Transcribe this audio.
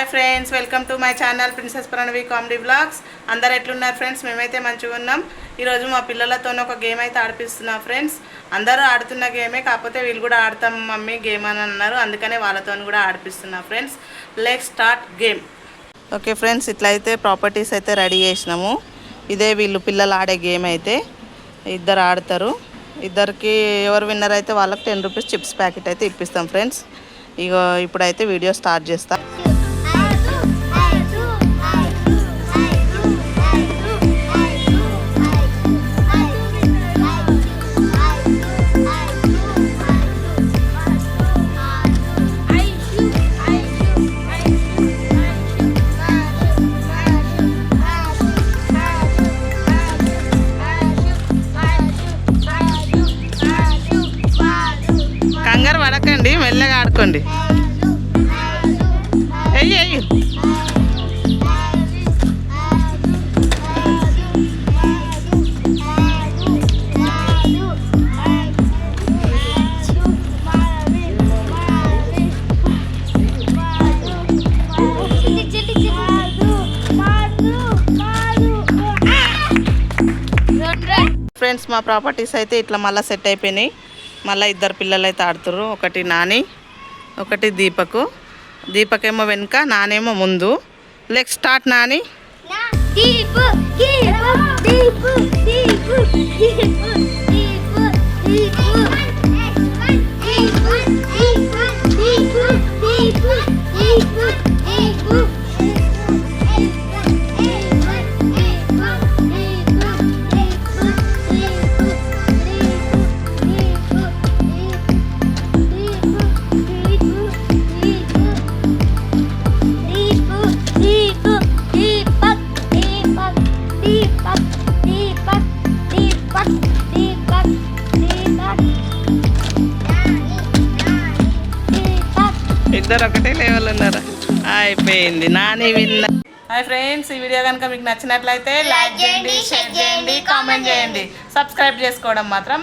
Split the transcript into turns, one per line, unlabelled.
Hi friends, welcome to my channel princess Pranavi comedy vlogs. అందరు ఎట్లున్నారు friends? మేమైతే మంచిగా ఉన్నాం. ఈరోజు మా పిల్లలతో ఒక గేమ్ అయితే ఆడిపిస్తున్నా ఫ్రెండ్స్. అందరూ ఆడుతున్న గేమే, కాకపోతే వీళ్ళు కూడా ఆడతాం మమ్మీ గేమ్ అని అన్నారు, అందుకనే వాళ్ళతో కూడా ఆడిపిస్తున్నా friends. Let's start game. Okay friends, ఇట్లయితే ప్రాపర్టీస్ అయితే రెడీ చేసినాము. ఇదే వీళ్ళు పిల్లలు ఆడే గేమ్ అయితే. ఇద్దరు ఆడతారు. ఇద్దరికి ఎవరు విన్నర్ అయితే వాళ్ళకి 10 రూపీస్ చిప్స్ ప్యాకెట్ అయితే ఇప్పిస్తాం ఫ్రెండ్స్. ఇప్పుడైతే వీడియో స్టార్ట్ చేస్తాం. కంగారు పడకండి, మెల్లగా ఆడుకోండి. అయ్యి ఫ్రెండ్స్, మా ప్రాపర్టీస్ అయితే ఇట్లా మళ్ళీ సెట్ అయిపోయినాయి. మళ్ళీ ఇద్దరు పిల్లలు అయితే ఆడుతుర్రు. ఒకటి నాని, ఒకటి దీపకు. దీపకేమో వెనుక, నానేమో ముందు. Let's start. నాని ఇద్దరు ఒకటే లెవెల్ ఉన్నారా? అయిపోయింది, నాని విన్న. హాయ్ ఫ్రెండ్స్, ఈ వీడియో కనుక మీకు నచ్చినట్లయితే లైక్ చేయండి, షేర్ చేయండి, కామెంట్ చేయండి. సబ్స్క్రైబ్ చేసుకోవడం మాత్రం